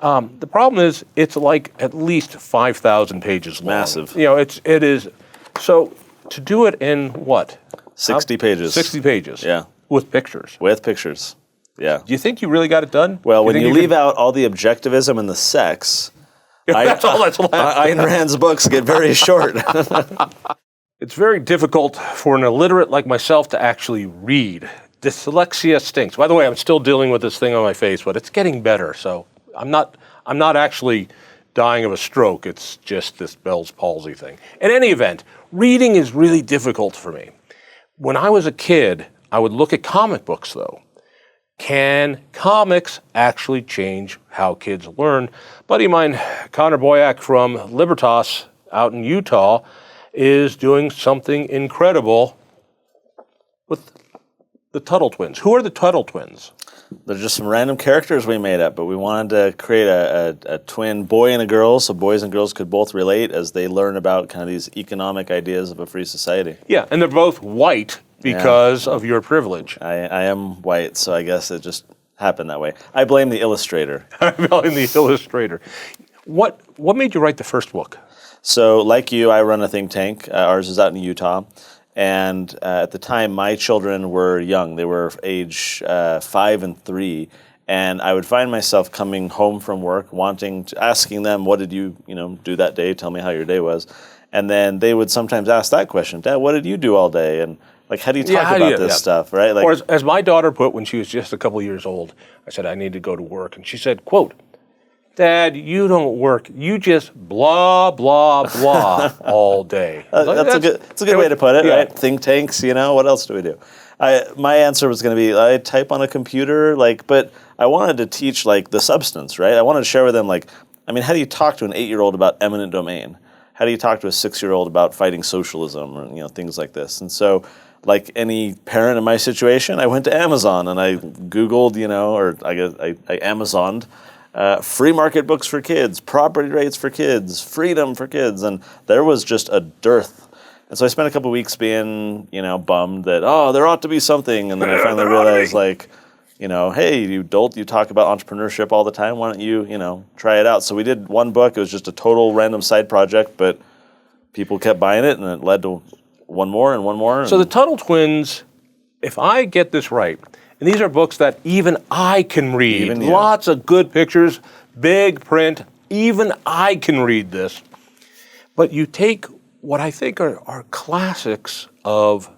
The problem is it's like at least 5,000 pages long. Massive. It is. So to do it in what? 60 pages. 60 pages. Yeah. With pictures. With pictures. Yeah. Do you think you really got it done? Well, when you leave out all the objectivism and the sex, that's all that's left. Ayn Rand's books get very short. It's very difficult for an illiterate like myself to actually read. Dyslexia stinks. By the way, I'm still dealing with this thing on my face, but it's getting better. So I'm not actually dying of a stroke. It's just this Bell's palsy thing. In any event, reading is really difficult for me. When I was a kid, I would look at comic books, though. Can comics actually change how kids learn? Buddy of mine, Connor Boyak from Libertas out in Utah, is doing something incredible with the Tuttle Twins. Who are the Tuttle Twins? They're just some random characters we made up, but we wanted to create a twin boy and a girl so boys and girls could both relate as they learn about kind of these economic ideas of a free society. Yeah, and they're both white because of your privilege. I am white, so I guess it just happened that way. I blame the illustrator. I blame the illustrator. What made you write the first book? So, like you, I run a think tank. Ours is out in Utah. And at the time, my children were young. They were age 5 and 3. And I would find myself coming home from work, asking them, what did you do that day? Tell me how your day was. And then they would sometimes ask that question, Dad, what did you do all day? And like, how do you talk about this stuff, right? Like, or as my daughter put when she was just a couple years old, I said, I need to go to work. And she said, quote, Dad, you don't work. You just blah, blah, blah all day. That's a good way to put it, right? Think tanks, what else do we do? My answer was going to be, I type on a computer, but I wanted to teach, the substance, right? I wanted to share with them, how do you talk to an 8-year-old about eminent domain? How do you talk to a 6-year-old about fighting socialism or, things like this? And so, like any parent in my situation, I went to Amazon and I Googled, I Amazoned free market books for kids, property rights for kids, freedom for kids, and there was just a dearth. And so I spent a couple of weeks being, bummed that, there ought to be something, and then I finally realized, hey, you dolt, you talk about entrepreneurship all the time, why don't you, try it out? So we did one book. It was just a total random side project, but people kept buying it, and it led to one more and one more. So the Tuttle Twins, if I get this right, and these are books that even I can read. Lots of good pictures, big print. Even I can read this. But you take what I think are classics of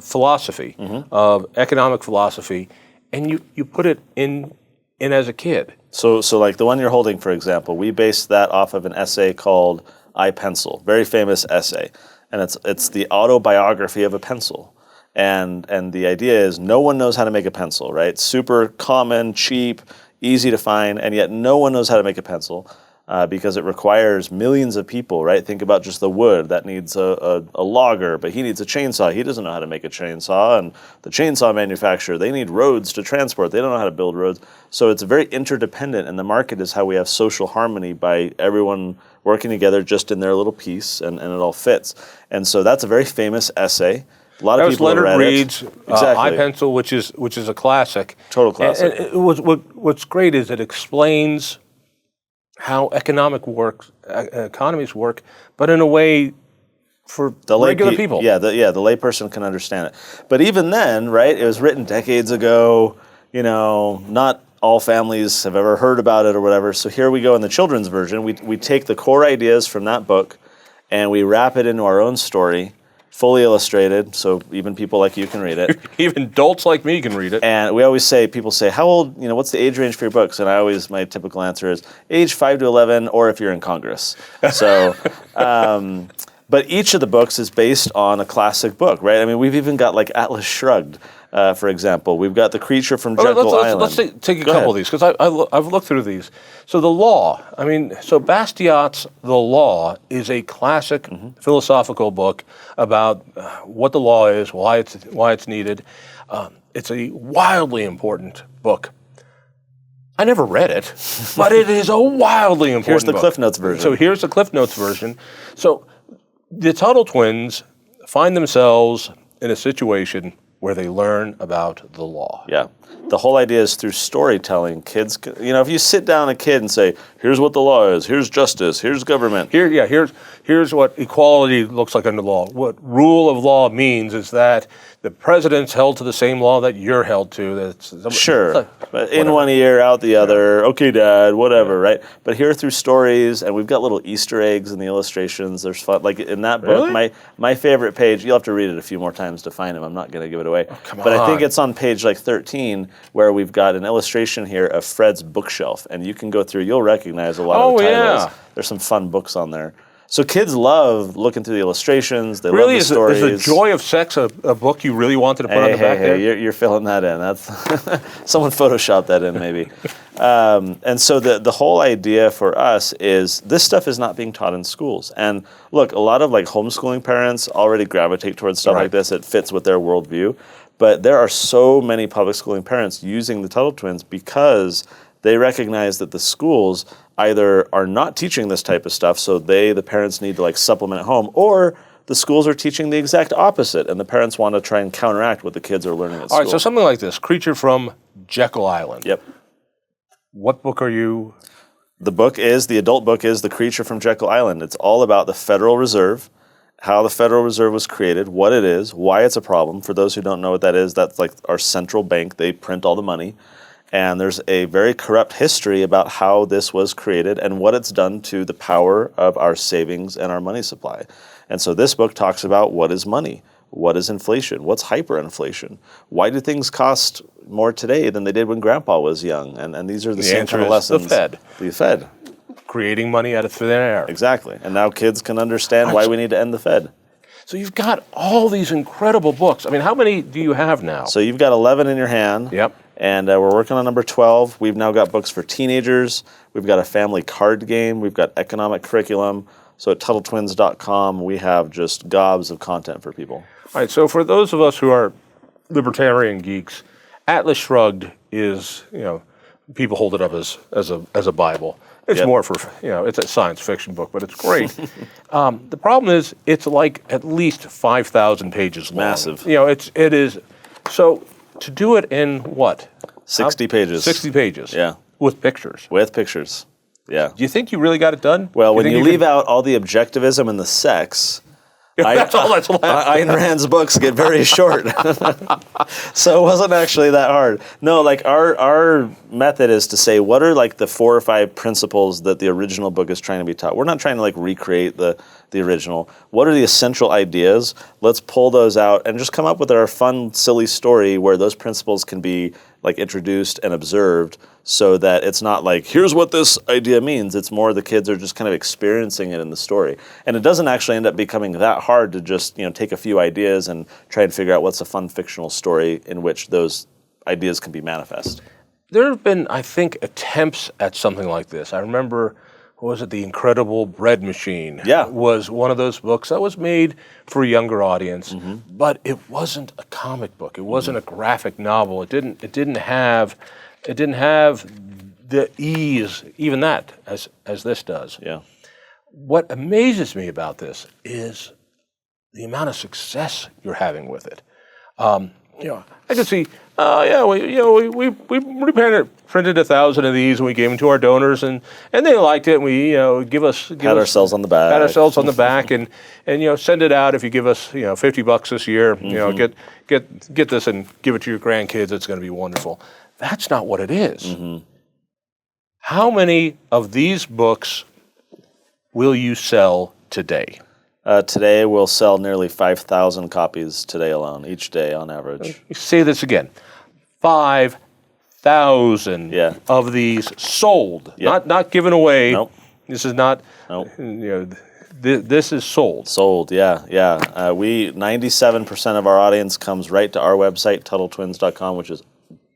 philosophy, of economic philosophy, and you put it in as a kid. So like the one you're holding, for example, we based that off of an essay called I Pencil, very famous essay. And it's the autobiography of a pencil. And the idea is no one knows how to make a pencil, right? Super common, cheap, easy to find, and yet no one knows how to make a pencil because it requires millions of people, right? Think about just the wood. That needs a logger, but he needs a chainsaw. He doesn't know how to make a chainsaw. And the chainsaw manufacturer, they need roads to transport. They don't know how to build roads. So it's very interdependent, and the market is how we have social harmony by everyone working together just in their little piece, and it all fits. And so that's a very famous essay. A lot of people have read Leonard Read's Exactly. I Pencil, which is a classic. Total classic. And what's great is it explains how economies work, but in a way for regular people. Yeah, the layperson can understand it. But even then, right, it was written decades ago. Not all families have ever heard about it or whatever. So here we go in the children's version. We take the core ideas from that book and we wrap it into our own story, fully illustrated, so even people like you can read it. Even adults like me can read it. And we always say, people say, how old, what's the age range for your books? And my typical answer is age 5 to 11, or if you're in Congress. So, but each of the books is based on a classic book, right? I mean, we've even got Atlas Shrugged, for example. We've got The Creature from Jekyll Island. Let's take a couple of these, because I've looked through these. So the law, so Bastiat's The Law is a classic philosophical book about what the law is, why it's needed. It's a wildly important book. I never read it, but it is a wildly important book. Here's the Cliff Notes version. So here's the Cliff Notes version. So the Tuttle Twins find themselves in a situation where they learn about the law. Yeah. The whole idea is through storytelling, kids, if you sit down a kid and say, here's what the law is, here's justice, here's government. Here's what equality looks like under law. What rule of law means is that the president's held to the same law that you're held to. Sure. But in one ear, out the other. Okay, Dad, whatever, right? But here through stories, and we've got little Easter eggs in the illustrations. There's fun. Like in that book, my favorite page, you'll have to read it a few more times to find them. I'm not going to give it away. But I think it's on page 13 where we've got an illustration here of Fred's bookshelf. And you can go through, you'll recognize a lot of the titles. Yeah. There's some fun books on there. So kids love looking through the illustrations. They love the stories. Is The Joy of Sex a book you really wanted to put on the back there? You're filling that in. That's someone photoshopped that in maybe. And so the whole idea for us is this stuff is not being taught in schools. And look, a lot of like homeschooling parents already gravitate towards stuff like this. It fits with their worldview. But there are so many public schooling parents using the Tuttle Twins because they recognize that the schools either are not teaching this type of stuff, so the parents need to like supplement at home, or the schools are teaching the exact opposite, and the parents want to try and counteract what the kids are learning at school. All right, so something like this, Creature from Jekyll Island. Yep. What book are you? The adult book is The Creature from Jekyll Island. It's all about the Federal Reserve, how the Federal Reserve was created, what it is, why it's a problem. For those who don't know what that is, that's like our central bank. They print all the money. And there's a very corrupt history about how this was created and what it's done to the power of our savings and our money supply. And so this book talks about what is money, what is inflation, what's hyperinflation, why do things cost more today than they did when Grandpa was young? And these are the same kind of lessons. The Fed. The Fed. Creating money out of thin air. Exactly. And now kids can understand why we need to end the Fed. So you've got all these incredible books. I mean, how many do you have now? So you've got 11 in your hand. Yep. And we're working on number 12. We've now got books for teenagers. We've got a family card game. We've got economic curriculum. So at TuttleTwins.com, we have just gobs of content for people. All right, so for those of us who are libertarian geeks, Atlas Shrugged is, people hold it up as a Bible. It's more for, it's a science fiction book, but it's great. The problem is it's like at least 5,000 pages long. Massive. It is. So to do it in what? 60 pages. 60 pages. Yeah. With pictures. With pictures. Yeah. Do you think you really got it done? Well, when you leave out all the objectivism and the sex, that's all that's left. Ayn Rand's books get very short. So it wasn't actually that hard. No, like our method is to say, what are like the 4 or 5 principles that the original book is trying to be taught? We're not trying to like recreate the original. What are the essential ideas? Let's pull those out and just come up with our fun, silly story where those principles can be like introduced and observed, so that it's not like, here's what this idea means. It's more the kids are just kind of experiencing it in the story. And it doesn't actually end up becoming that hard to just, take a few ideas and try and figure out what's a fun fictional story in which those ideas can be manifest. There have been, I think, attempts at something like this. I remember, The Incredible Bread Machine? Yeah. Was one of those books that was made for a younger audience, but it wasn't a comic book. It wasn't a graphic novel. It didn't have the ease, even that, as this does. Yeah. What amazes me about this is the amount of success you're having with it. I can see, we printed 1,000 of these and we gave them to our donors and they liked it. And we, pat ourselves on the back. Pat ourselves on the back and send it out if you give us, $50 this year. Get this and give it to your grandkids. It's going to be wonderful. That's not what it is. How many of these books will you sell today? Today we'll sell nearly 5,000 copies today alone, each day on average. Say this again. 5,000 of these sold, not given away. Nope. This is not, this is sold. Sold, yeah. 97% of our audience comes right to our website, TuttleTwins.com, which is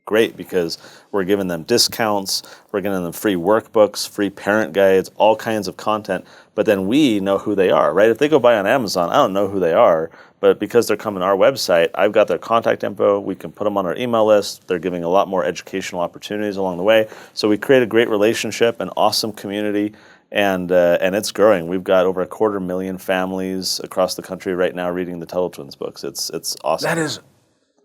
great because we're giving them discounts, we're giving them free workbooks, free parent guides, all kinds of content, but then we know who they are, right? If they go buy on Amazon, I don't know who they are, but because they're coming to our website, I've got their contact info, we can put them on our email list, they're giving a lot more educational opportunities along the way, so we create a great relationship, an awesome community, and it's growing. We've got over 250,000 families across the country right now reading the Tuttle Twins books. It's awesome.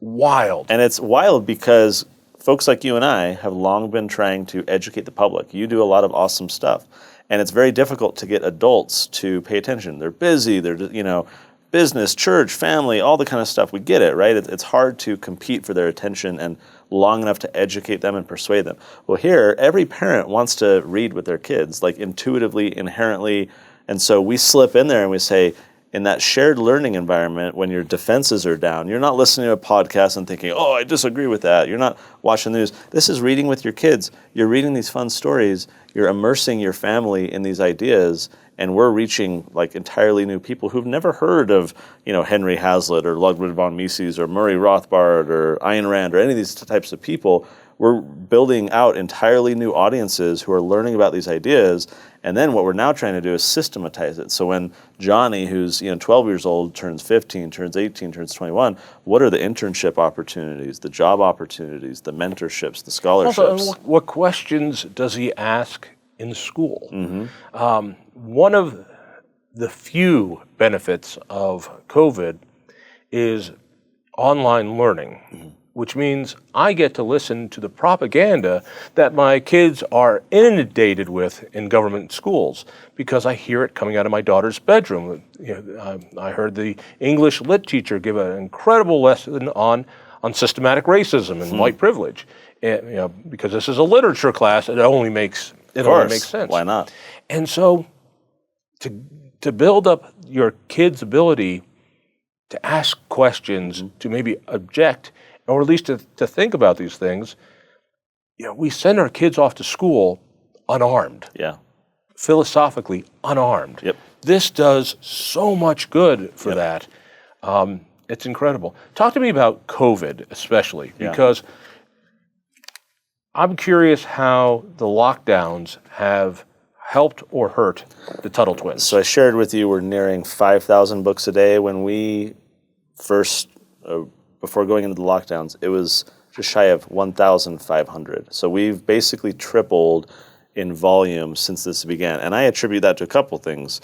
wild. And it's wild because folks like you and I have long been trying to educate the public. You do a lot of awesome stuff. And it's very difficult to get adults to pay attention. They're busy, they're, business, church, family, all the kind of stuff. We get it, right? It's hard to compete for their attention and long enough to educate them and persuade them. Well, here, every parent wants to read with their kids, like intuitively, inherently. And so we slip in there and we say, in that shared learning environment, when your defenses are down, you're not listening to a podcast and thinking, oh, I disagree with that. You're not watching the news. This is reading with your kids. You're reading these fun stories. You're immersing your family in these ideas, and we're reaching like entirely new people who've never heard of, Henry Hazlitt or Ludwig von Mises or Murray Rothbard or Ayn Rand or any of these types of people. We're building out entirely new audiences who are learning about these ideas. And then what we're now trying to do is systematize it. So when Johnny, who's 12 years old, turns 15, turns 18, turns 21, what are the internship opportunities, the job opportunities, the mentorships, the scholarships? Also, what questions does he ask in school? One of the few benefits of COVID is online learning, which means I get to listen to the propaganda that my kids are inundated with in government schools because I hear it coming out of my daughter's bedroom. I heard the English lit teacher give an incredible lesson on systematic racism and white privilege. Because this is a literature class, it only makes sense. Why not? And so to build up your kids' ability to ask questions, to maybe object, or at least to think about these things, we send our kids off to school unarmed. Yeah. Philosophically unarmed. Yep. This does so much good for that. It's incredible. Talk to me about COVID especially, because I'm curious how the lockdowns have helped or hurt the Tuttle Twins. So I shared with you we're nearing 5,000 books a day. When we first, before going into the lockdowns, it was just shy of 1,500. So we've basically tripled in volume since this began. And I attribute that to a couple things.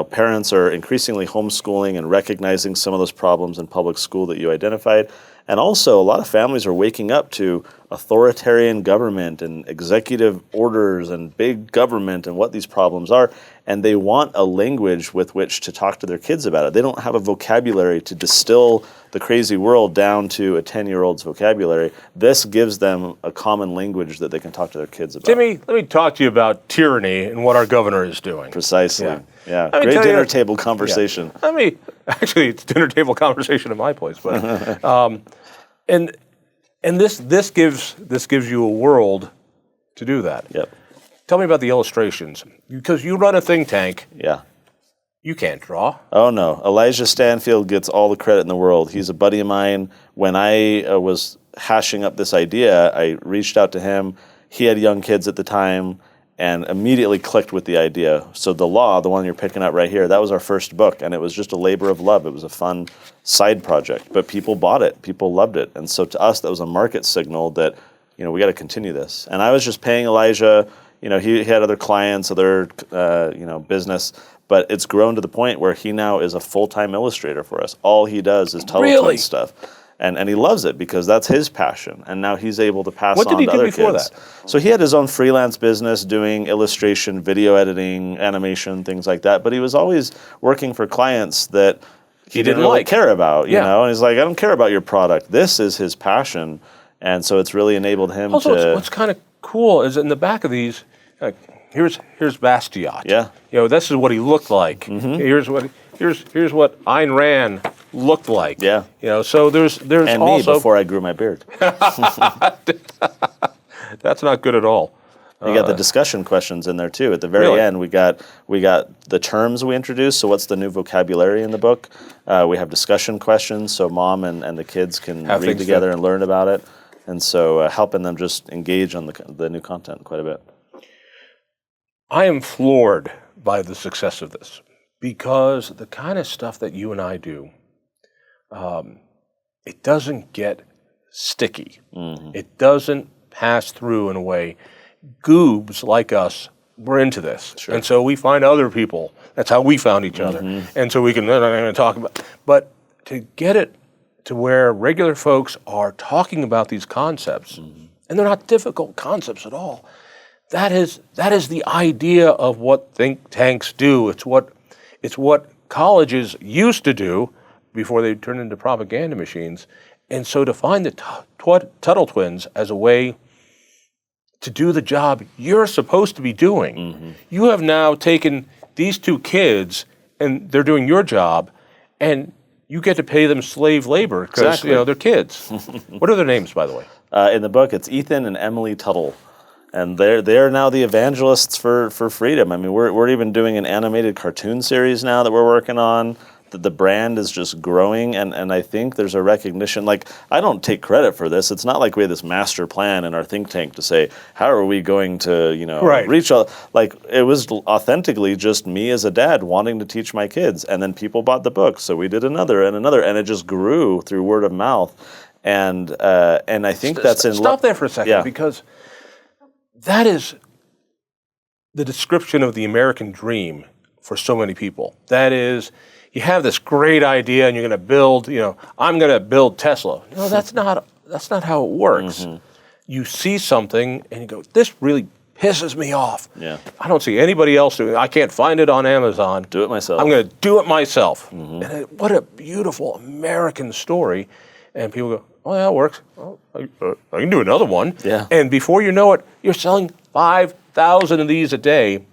Parents are increasingly homeschooling and recognizing some of those problems in public school that you identified. And also, a lot of families are waking up to authoritarian government and executive orders and big government and what these problems are. And they want a language with which to talk to their kids about it. They don't have a vocabulary to distill the crazy world down to a 10-year-old's vocabulary. This gives them a common language that they can talk to their kids about. Timmy, let me talk to you about tyranny and what our governor is doing. Precisely. Yeah. Great dinner table conversation. Yeah. Actually, it's dinner table conversation at my place, but and this gives you a world to do that. Yep. Tell me about the illustrations, because you run a think tank. Yeah. You can't draw. Oh no, Elijah Stanfield gets all the credit in the world. He's a buddy of mine. When I was hashing up this idea, I reached out to him. He had young kids at the time, and immediately clicked with the idea. So The Law, the one you're picking up right here, that was our first book, and it was just a labor of love. It was a fun side project, but people bought it. People loved it. And so to us, that was a market signal that, we got to continue this. And I was just paying Elijah, he had other clients, other, business, but it's grown to the point where he now is a full-time illustrator for us. All he does is Tuttle Twins stuff. And he loves it because that's his passion. And now he's able to pass on to other kids. What did he do before that? So he had his own freelance business doing illustration, video editing, animation, things like that. But he was always working for clients that he didn't really care about, you know? And he's like, I don't care about your product. This is his passion. And so it's really enabled him to... What's kind of cool is in the back of these, here's Bastiat. Yeah. This is what he looked like. Mm-hmm. Here's what Ayn Rand looked like. Yeah. So there's and also... me before I grew my beard. That's not good at all. You got the discussion questions in there too. At the very end, we got the terms we introduced. So what's the new vocabulary in the book? We have discussion questions, so mom and the kids can read together and learn about it. And so helping them just engage on the new content quite a bit. I am floored by the success of this, because the kind of stuff that you and I do, it doesn't get sticky. Mm-hmm. It doesn't pass through in a way. Goobs like us, we're into this. Sure. And so we find other people. That's how we found each other. And so we can talk about, but to get it to where regular folks are talking about these concepts, and they're not difficult concepts at all. That is the idea of what think tanks do. It's what colleges used to do before they turned into propaganda machines. And so to find the Tuttle Twins as a way to do the job you're supposed to be doing, you have now taken these two kids and they're doing your job, and you get to pay them slave labor because they're kids. What are their names, by the way? In the book, it's Ethan and Emily Tuttle. And they're now the evangelists for freedom. I mean, we're even doing an animated cartoon series now that we're working on. The brand is just growing, and I think there's a recognition. Like, I don't take credit for this. It's not like we had this master plan in our think tank to say, how are we going to, reach all. Like, it was authentically just me as a dad wanting to teach my kids, and then people bought the book, so we did another, and it just grew through word of mouth. And I think that's in. Stop there for a second, because that is the description of the American dream for so many people. That is, you have this great idea and you're going to build, I'm going to build Tesla. No, that's not how it works. You see something and you go, this really pisses me off. Yeah. I don't see anybody else doing it. I can't find it on Amazon. Do it myself. I'm going to do it myself. And what a beautiful American story. And people go, oh, yeah, it works. Oh, I can do another one. Yeah. And before you know it, you're selling 5,000 of these a day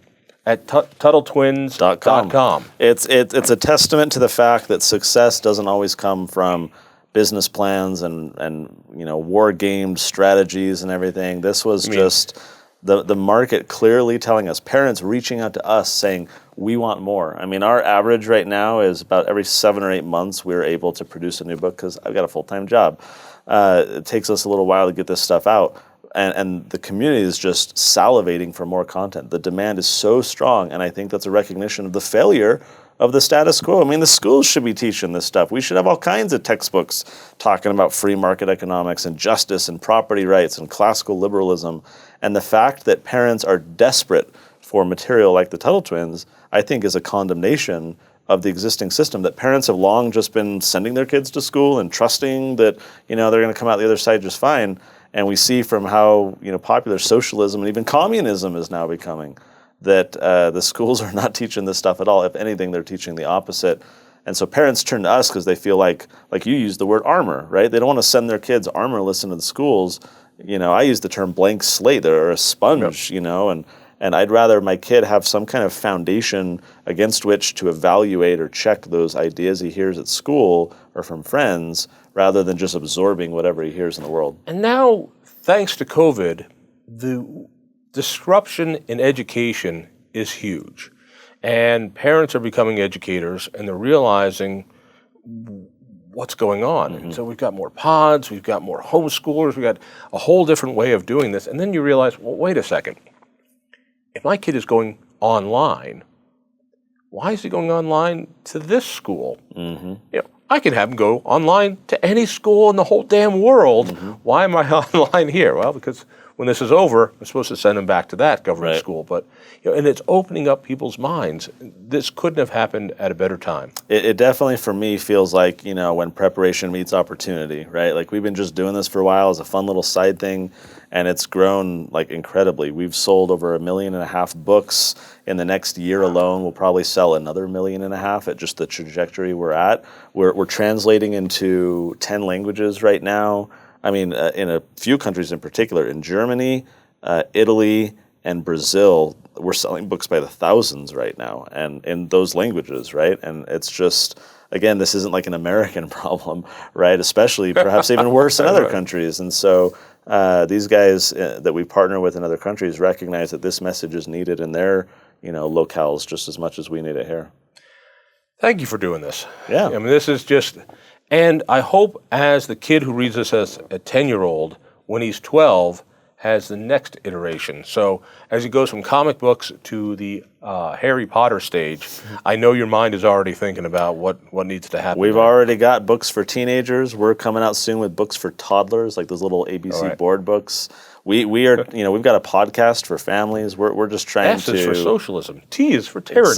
at TuttleTwins.com. It's a testament to the fact that success doesn't always come from business plans and war gamed strategies and everything. This was just the market clearly telling us, parents reaching out to us saying, we want more. I mean, our average right now is about every 7 or 8 months we're able to produce a new book because I've got a full-time job. It takes us a little while to get this stuff out. And the community is just salivating for more content. The demand is so strong, and I think that's a recognition of the failure of the status quo. I mean, the schools should be teaching this stuff. We should have all kinds of textbooks talking about free market economics and justice and property rights and classical liberalism. And the fact that parents are desperate for material like the Tuttle Twins, I think is a condemnation of the existing system, that parents have long just been sending their kids to school and trusting that, they're going to come out the other side just fine. And we see from how, popular socialism and even communism is now becoming, that the schools are not teaching this stuff at all. If anything, they're teaching the opposite. And so parents turn to us because they feel like you used the word armor, right? They don't want to send their kids armorless into the schools. I use the term blank slate. They're a sponge, and I'd rather my kid have some kind of foundation against which to evaluate or check those ideas he hears at school or from friends, rather than just absorbing whatever he hears in the world. And now, thanks to COVID, the disruption in education is huge. And parents are becoming educators, and they're realizing what's going on. And so we've got more pods, we've got more homeschoolers, we've got a whole different way of doing this. And then you realize, well, wait a second. If my kid is going online, why is he going online to this school? I can have him go online to any school in the whole damn world. Why am I online here? Well, because when this is over, I'm supposed to send him back to that government school. But and it's opening up people's minds. This couldn't have happened at a better time. It definitely, for me, feels like when preparation meets opportunity, right? Like, we've been just doing this for a while as a fun little side thing, and it's grown incredibly. We've sold over 1.5 million books. In the next year alone, we'll probably sell another 1.5 million at just the trajectory we're at. We're translating into 10 languages right now. I mean, in a few countries in particular, in Germany, Italy, and Brazil, we're selling books by the thousands right now, and in those languages, right? And it's just, again, this isn't like an American problem, right? Especially perhaps even worse in other countries. And so these guys that we partner with in other countries recognize that this message is needed in their locales just as much as we need it here. Thank you for doing this. Yeah. I mean, this is just, and I hope as the kid who reads this as a 10-year-old, when he's 12, has the next iteration. So as he goes from comic books to the Harry Potter stage, I know your mind is already thinking about what needs to happen. We've already got books for teenagers. We're coming out soon with books for toddlers, like those little ABC board books. We are, we've got a podcast for families. We're just trying S is for socialism. T is for tyranny.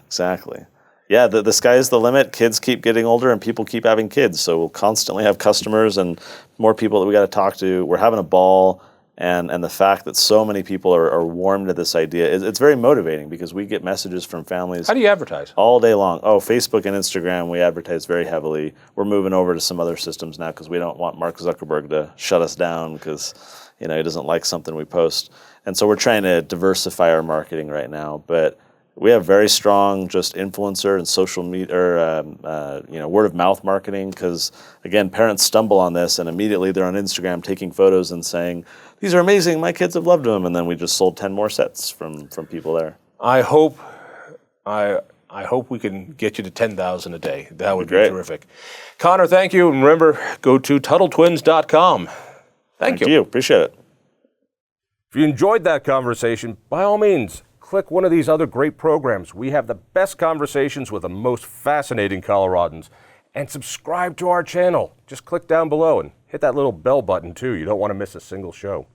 Exactly. Yeah, the sky's the limit. Kids keep getting older and people keep having kids. So we'll constantly have customers and more people that we got to talk to. We're having a ball. And the fact that so many people are warm to this idea, it's very motivating because we get messages from families. How do you advertise? All day long. Oh, Facebook and Instagram, we advertise very heavily. We're moving over to some other systems now because we don't want Mark Zuckerberg to shut us down because he doesn't like something we post. And so we're trying to diversify our marketing right now. But we have very strong just influencer and social media, or word of mouth marketing. Because again, parents stumble on this and immediately they're on Instagram taking photos and saying, "These are amazing. My kids have loved them." And then we just sold 10 more sets from people there. I hope we can get you to 10,000 a day. That would be great. Terrific. Connor, thank you. And remember, go to TuttleTwins.com. Thank you. Appreciate it. If you enjoyed that conversation, by all means, click one of these other great programs. We have the best conversations with the most fascinating Coloradans. And subscribe to our channel. Just click down below and hit that little bell button too. You don't want to miss a single show.